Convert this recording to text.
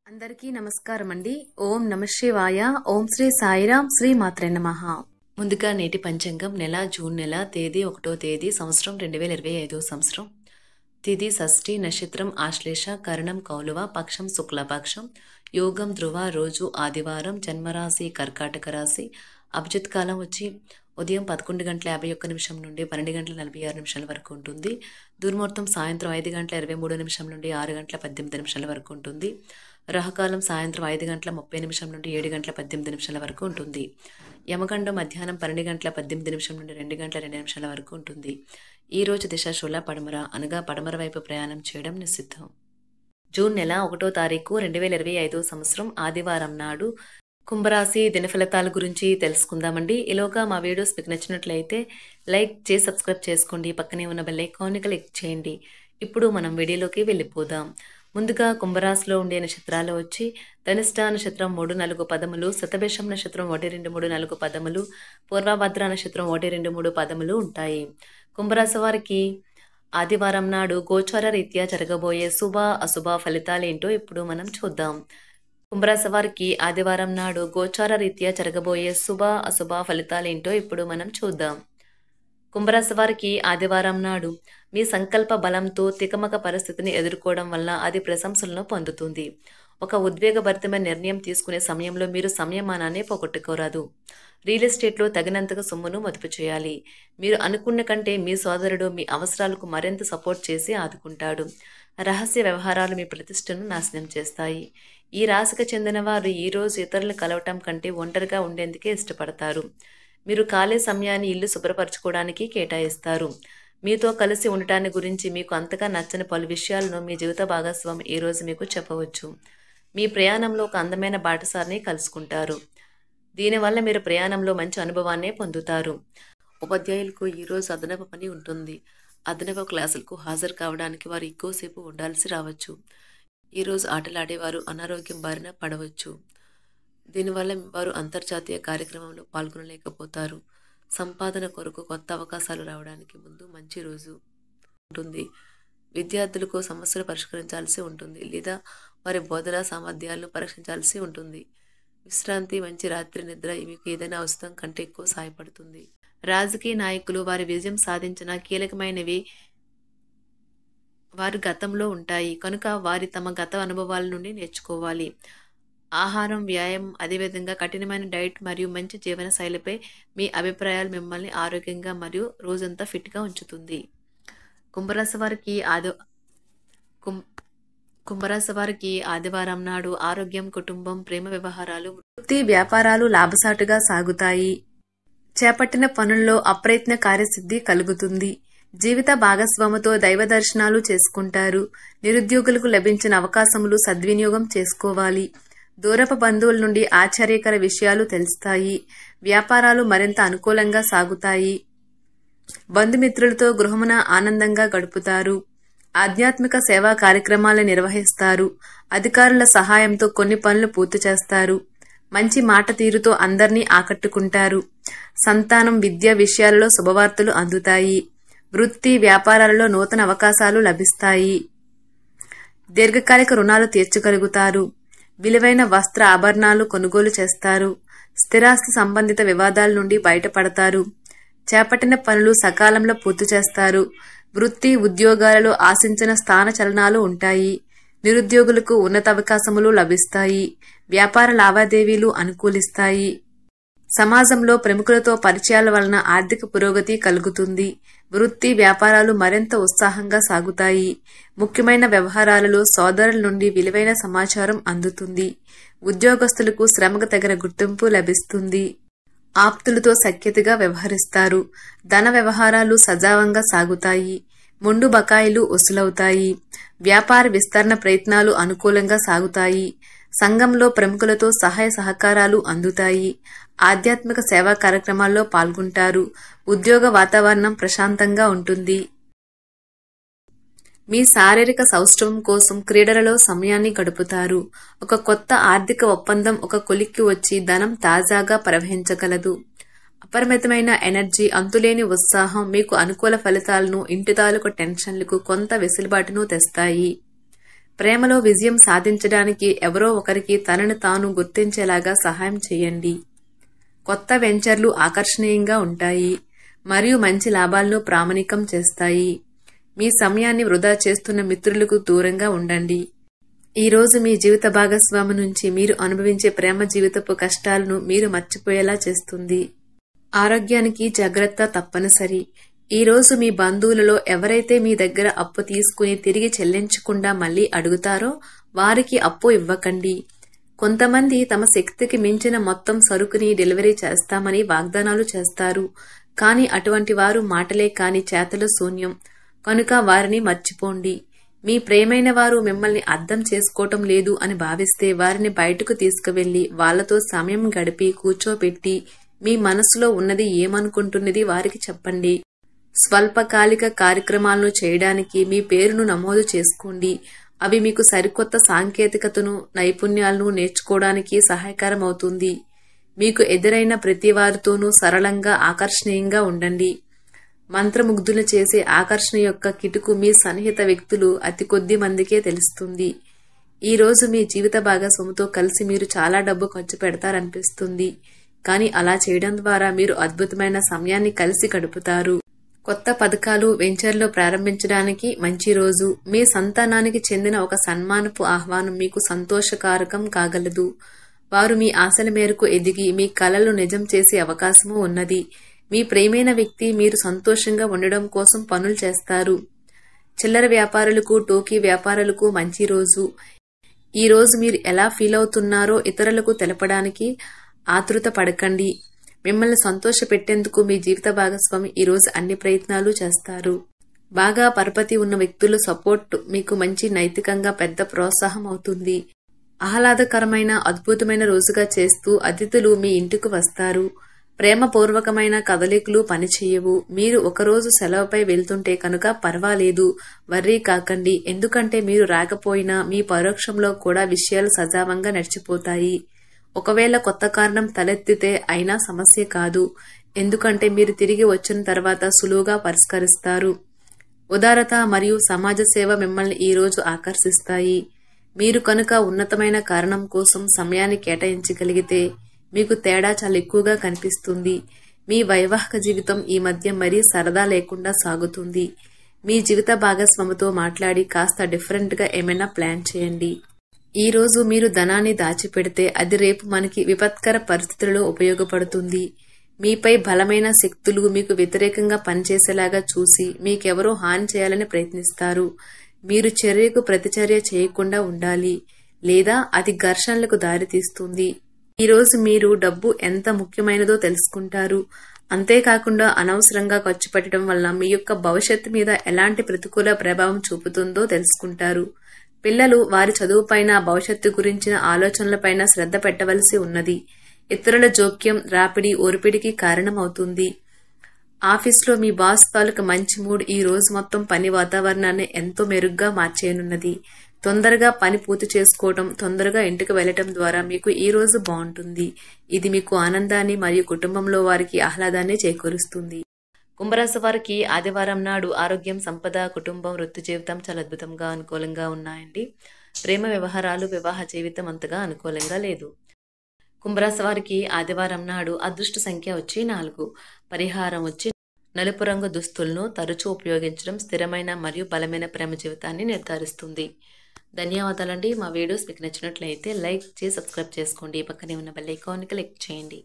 అందరికీ నమస్కారం అండి. ఓం నమ శివాయ. ఓం శ్రీ సాయిరాం. శ్రీ మాత్రే నమః. ముందుగా నేటి పంచాంగం నెల జూన్ నెల తేదీ 1వ తేదీ సంవత్సరం 2025 సంవత్సరం. తిథి షష్ఠి, నక్షత్రం ఆశ్లేష, కరణం కౌలువ, పక్షం శుక్లపక్షం, యోగం ధ్రువ, రోజు ఆదివారం, జన్మరాశి కర్కాటక రాశి. అభిజిత్ కాలం వచ్చి ఉదయం 11:51 నుండి 12:46 వరకు ఉంటుంది. దుర్ముహూర్తం సాయంత్రం 5:23 నుండి 6:18 వరకు ఉంటుంది. రాహుకాలం సాయంత్రం 5:30 నుండి 7:18 వరకు ఉంటుంది. యమగండం మధ్యాహ్నం 12:18 నుండి 2:02 వరకు ఉంటుంది. ఈ రోజు దిశ శూల పడమర, అనగా పడమర వైపు ప్రయాణం చేయడం నిషిద్ధం. జూన్ నెల 1వ తారీఖు 2025 సంవత్సరం ఆదివారం నాడు కుంభరాశి దినఫలితాల గురించి తెలుసుకుందామండి. ఈలోగా మా వీడియోస్ మీకు నచ్చినట్లయితే లైక్ చేసి సబ్స్క్రైబ్ చేసుకోండి. పక్కనే ఉన్న బెల్ ఐకాన్ని క్లిక్ చేయండి. ఇప్పుడు మనం వీడియోలోకి వెళ్ళిపోదాం. ముందుగా కుంభరాశిలో ఉండే నక్షత్రాలు వచ్చి ధనిష్ట నక్షత్రం 3-4 పదములు, శతభిషం నక్షత్రం 1-2-3-4 పదములు, పూర్వభద్ర నక్షత్రం 1-2-3 పదములు ఉంటాయి. కుంభరాశి వారికి ఆదివారం నాడు గోచార రీత్యా జరగబోయే శుభ అశుభ ఫలితాలేంటో ఇప్పుడు మనం చూద్దాం. కుంభరాశి వారికి ఆదివారం నాడు గోచార రీత్యా జరగబోయే శుభ అశుభ ఫలితాలేంటో ఇప్పుడు మనం చూద్దాం. కుంభరాశి వారికి ఆదివారం నాడు మీ సంకల్ప బలంతో తికమక పరిస్థితిని ఎదుర్కోవడం వల్ల అది ప్రశంసలను పొందుతుంది. ఒక ఉద్వేగభరితమైన నిర్ణయం తీసుకునే సమయంలో మీరు సంయమనాన్ని పోగొట్టుకోరాదు. రియల్ ఎస్టేట్లో తగినంతగా సొమ్మును మదుపు చేయాలి. మీరు అనుకున్న కంటే మీ సోదరుడు మీ అవసరాలకు మరింత సపోర్ట్ చేసి ఆదుకుంటాడు. రహస్య వ్యవహారాలు మీ ప్రతిష్టను నాశనం చేస్తాయి. ఈ రాశికి చెందిన వారు ఈరోజు ఇతరులను కలవటం కంటే ఒంటరిగా ఉండేందుకే ఇష్టపడతారు. మీరు ఖాళీ సమయాన్ని ఇల్లు శుభ్రపరచుకోవడానికి కేటాయిస్తారు. మీతో కలిసి ఉండటాన్ని గురించి మీకు అంతగా నచ్చని పలు విషయాలను మీ జీవిత భాగస్వామి ఈరోజు మీకు చెప్పవచ్చు. మీ ప్రయాణంలో ఒక అందమైన బాటసారిని కలుసుకుంటారు. దీనివల్ల మీరు ప్రయాణంలో మంచి అనుభవాన్ని పొందుతారు. ఉపాధ్యాయులకు ఈరోజు అదనపు పని ఉంటుంది. అదనపు క్లాసులకు హాజరు కావడానికి వారు ఎక్కువసేపు ఉండాల్సి రావచ్చు. ఈరోజు ఆటలాడేవారు అనారోగ్యం బారిన పడవచ్చు. దీనివల్ల వారు అంతర్జాతీయ కార్యక్రమంలో పాల్గొనలేకపోతారు. సంపాదన కొరకు కొత్త అవకాశాలు రావడానికి ముందు మంచి రోజు ఉంటుంది. విద్యార్థులకు సమస్యలు పరిష్కరించాల్సి ఉంటుంది లేదా వారి బోధనా సామర్థ్యాలను పరీక్షించాల్సి ఉంటుంది. విశ్రాంతి, మంచి రాత్రి నిద్ర మీకు ఏదైనా ఔషధం కంటే ఎక్కువ సహాయపడుతుంది. రాజకీయ నాయకులు వారి విజయం సాధించిన కీలకమైనవి వారి గతంలో ఉంటాయి కనుక వారి తమ గత అనుభవాల నుండి నేర్చుకోవాలి. ఆహారం, వ్యాయామం, అదేవిధంగా కఠినమైన డైట్ మరియు మంచి జీవన శైలిపై మీ అభిప్రాయాలు మిమ్మల్ని ఆరోగ్యంగా మరియు రోజంతా ఫిట్గా ఉంచుతుంది. కుంభరాశి వారికి ఆదివారం నాడు ఆరోగ్యం, కుటుంబం, ప్రేమ వ్యవహారాలు, వృత్తి, వ్యాపారాలు లాభసాటుగా సాగుతాయి. చేపట్టిన పనుల్లో అప్రయత్న కార్యసిద్ధి కలుగుతుంది. జీవిత భాగస్వామితో దైవ దర్శనాలు చేసుకుంటారు. నిరుద్యోగులకు లభించిన అవకాశములు సద్వినియోగం చేసుకోవాలి. దూరపు బంధువుల నుండి ఆశ్చర్యకర విషయాలు తెలుస్తాయి. వ్యాపారాలు మరింత అనుకూలంగా సాగుతాయి. బంధుమిత్రులతో గృహమున ఆనందంగా గడుపుతారు. ఆధ్యాత్మిక సేవా కార్యక్రమాలను నిర్వహిస్తారు. అధికారుల సహాయంతో కొన్ని పనులు పూర్తి చేస్తారు. మంచి మాట తీరుతో అందరినీ ఆకట్టుకుంటారు. సంతానం, విద్య విషయాలలో శుభవార్తలు అందుతాయి. వృత్తి, వ్యాపారాలలో నూతన అవకాశాలు లభిస్తాయి. దీర్ఘకాలిక రుణాలు తీర్చగలుగుతారు. విలువైన వస్త్ర ఆభరణాలు కొనుగోలు చేస్తారు. స్థిరాస్తి సంబంధిత వివాదాల నుండి బయటపడతారు. చేపట్టిన పనులు సకాలంలో పూర్తి చేస్తారు. వృత్తి, ఉద్యోగాలలో ఆశించిన స్థాన చలనాలు ఉంటాయి. నిరుద్యోగులకు ఉన్నత అవకాశములు లభిస్తాయి. వ్యాపార లావాదేవీలు అనుకూలిస్తాయి. సమాజంలో ప్రముఖులతో పరిచయాల వలన ఆర్థిక పురోగతి కలుగుతుంది. వృత్తి, వ్యాపారాలు మరింత ఉత్సాహంగా సాగుతాయి. ముఖ్యమైన వ్యవహారాలలో సోదరుల నుండి విలువైన సమాచారం అందుతుంది. ఉద్యోగస్తులకు శ్రమకు తగిన గుర్తింపు లభిస్తుంది. ఆప్తులతో సఖ్యతగా వ్యవహరిస్తారు. ధన వ్యవహారాలు సజావంగా సాగుతాయి. మొండు బకాయిలు వసూలవుతాయి. వ్యాపార విస్తరణ ప్రయత్నాలు అనుకూలంగా సాగుతాయి. సంఘంలో ప్రముఖులతో సహాయ సహకారాలు అందుతాయి. ఆధ్యాత్మిక సేవా కార్యక్రమాల్లో పాల్గొంటారు. ఉద్యోగ వాతావరణం ప్రశాంతంగా ఉంటుంది. మీ శారీరక సౌష్ఠవం కోసం క్రీడలలో సమయాన్ని గడుపుతారు. ఒక కొత్త ఆర్థిక ఒప్పందం ఒక కొలిక్కి వచ్చి ధనం తాజాగా ప్రవహించగలదు. అపరిమితమైన ఎనర్జీ, అంతులేని ఉత్సాహం మీకు అనుకూల ఫలితాలను, ఇంటి తాలూకు టెన్షన్లకు కొంత వెసులుబాటును తెస్తాయి. ప్రేమలో విజయం సాధించడానికి ఎవరో ఒకరికి తనను తాను గుర్తించేలాగా సహాయం చేయండి. కొత్త వెంచర్లు ఆకర్షణీయంగా ఉంటాయి మరియు మంచి లాభాలను ప్రామాణికం చేస్తాయి. మీ సమయాన్ని వృధా చేస్తున్న మిత్రులకు దూరంగా ఉండండి. ఈరోజు మీ జీవిత భాగస్వామి నుంచి మీరు అనుభవించే ప్రేమ జీవితపు కష్టాలను మీరు మర్చిపోయేలా చేస్తుంది. ఆరోగ్యానికి జాగ్రత్త తప్పనిసరి. ఈరోజు మీ బంధువులలో ఎవరైతే మీ దగ్గర అప్పు తీసుకుని తిరిగి చెల్లించకుండా మళ్లీ అడుగుతారో వారికి అప్పు ఇవ్వకండి. కొంతమంది తమ శక్తికి మించిన మొత్తం సరుకుని డెలివరీ చేస్తామని వాగ్దానాలు చేస్తారు. కానీ అటువంటి వారు మాటలే కాని చేతల శూన్యం. కనుక వారిని మర్చిపోండి. మీ ప్రేమైన వారు మిమ్మల్ని అర్థం చేసుకోవటం లేదు అని భావిస్తే వారిని బయటకు తీసుకువెళ్లి వాళ్లతో సమయం గడిపి కూర్చోబెట్టి మీ మనసులో ఉన్నది ఏమనుకుంటున్నది వారికి చెప్పండి. స్వల్పకాలిక కార్యక్రమాలను చేయడానికి మీ పేరును నమోదు చేసుకోండి. అవి మీకు సరికొత్త సాంకేతికతను, నైపుణ్యాలను నేర్చుకోవడానికి సహాయకరమవుతుంది. మీకు ఎదురైన ప్రతి వారితోనూ సరళంగా, ఆకర్షణీయంగా ఉండండి. మంత్రముగ్ధులు చేసే ఆకర్షణ యొక్క కిటుకు మీ సన్నిహిత వ్యక్తులు అతి కొద్ది మందికే తెలుస్తుంది. ఈ రోజు మీ జీవిత భాగస్వామితో కలిసి మీరు చాలా డబ్బు ఖర్చు పెడతారనిపిస్తుంది. కానీ అలా చేయడం ద్వారా మీరు అద్భుతమైన సమయాన్ని కలిసి గడుపుతారు. కొత్త పథకాలు, వెంచర్లు ప్రారంభించడానికి మంచి రోజు. మీ సంతానానికి చెందిన ఒక సన్మానపు ఆహ్వానం మీకు సంతోషకారకం కాగలదు. వారు మీ ఆశల మేరకు ఎదిగి మీ కలలు నిజం చేసే అవకాశము ఉన్నది. మీ ప్రియమైన వ్యక్తి మీరు సంతోషంగా ఉండడం కోసం పనులు చేస్తారు. చిల్లర వ్యాపారులకు, టోకీ వ్యాపారులకు మంచి రోజు. ఈ రోజు మీరు ఎలా ఫీల్ అవుతున్నారో ఇతరులకు తెలపడానికి ఆతృత పడకండి. మిమ్మల్ని సంతోష పెట్టేందుకు మీ జీవిత భాగస్వామి ఈ రోజు అన్ని ప్రయత్నాలు చేస్తారు. బాగా పరపతి ఉన్న వ్యక్తుల సపోర్ట్ మీకు మంచి నైతికంగా పెద్ద ప్రోత్సాహం అవుతుంది. ఆహ్లాదకరమైన, అద్భుతమైన రోజుగా చేస్తూ అతిథులు మీ ఇంటికి వస్తారు. ప్రేమపూర్వకమైన కదలికలు పనిచేయవు. మీరు ఒకరోజు సెలవుపై వెళ్తుంటే కనుక పర్వాలేదు, వర్రీ కాకండి. ఎందుకంటే మీరు రాకపోయినా మీ పరోక్షంలో కూడా విషయాలు సజావంగా నడిచిపోతాయి. ఒకవేళ కొత్త కారణం తలెత్తితే అయినా సమస్య కాదు. ఎందుకంటే మీరు తిరిగి వచ్చిన తర్వాత సులువుగా పరిష్కరిస్తారు. ఉదారత మరియు సమాజ సేవ మిమ్మల్ని ఈ రోజు ఆకర్షిస్తాయి. మీరు కనుక ఉన్నతమైన కారణం కోసం సమయాన్ని కేటాయించగలిగితే మీకు తేడా చాలా ఎక్కువగా కనిపిస్తుంది. మీ వైవాహిక జీవితం ఈ మధ్య మరీ సరదా లేకుండా సాగుతుంది. మీ జీవిత భాగస్వామితో మాట్లాడి కాస్త డిఫరెంట్ గా ఏమైనా ప్లాన్ చేయండి. ఈ రోజు మీరు ధనాన్ని దాచిపెడితే అది రేపు మనకి విపత్కర పరిస్థితులలో ఉపయోగపడుతుంది. మీపై బలమైన శక్తులు మీకు వ్యతిరేకంగా పనిచేసేలాగా చూసి మీకెవరో హాని చేయాలని ప్రయత్నిస్తారు. మీరు చర్యకు ప్రతిచర్య చేయకుండా ఉండాలి, లేదా అది ఘర్షణలకు దారితీస్తుంది. ఈ రోజు మీరు డబ్బు ఎంత ముఖ్యమైనదో తెలుసుకుంటారు. అంతేకాకుండా అనవసరంగా ఖర్చు పెట్టడం వల్ల మీ యొక్క భవిష్యత్తు మీద ఎలాంటి ప్రతికూల ప్రభావం చూపుతుందో తెలుసుకుంటారు. పిల్లలు వారి చదువుపైన, భవిష్యత్తు గురించిన ఆలోచనలపైన శ్రద్ధ పెట్టవలసి ఉన్నది. ఇతరుల జోక్యం, రాపిడి, ఒరిపిడికి కారణమవుతుంది. ఆఫీస్లో మీ బాస్ తాలూకు మంచి మూడ్ ఈ రోజు మొత్తం పని వాతావరణాన్ని ఎంతో మెరుగ్గా మార్చేయనున్నది. తొందరగా పని పూర్తి చేసుకోవటం, తొందరగా ఇంటికి వెళ్లటం ద్వారా మీకు ఈ రోజు బాగుంటుంది. ఇది మీకు ఆనందాన్ని మరియు కుటుంబంలో వారికి ఆహ్లాదాన్ని చేకూరుస్తుంది. కుంభరాశి వారికి ఆదివారం నాడు ఆరోగ్యం, సంపద, కుటుంబం, వృత్తి జీవితం చాలా అద్భుతంగా అనుకూలంగా ఉన్నాయండి. ప్రేమ వ్యవహారాలు, వివాహ జీవితం అంతగా అనుకూలంగా లేదు. కుంభరాశి వారికి ఆదివారం నాడు అదృష్ట సంఖ్య వచ్చి 4. పరిహారం వచ్చి నలుపు రంగు దుస్తులను తరచూ ఉపయోగించడం స్థిరమైన మరియు బలమైన ప్రేమ జీవితాన్ని నిర్ధారిస్తుంది. ధన్యవాదాలండి. మా వీడియోస్ మీకు నచ్చినట్లయితే లైక్ చేసి సబ్స్క్రైబ్ చేసుకోండి. పక్కనే ఉన్న బెల్ ఐకాన్ని క్లిక్ చేయండి.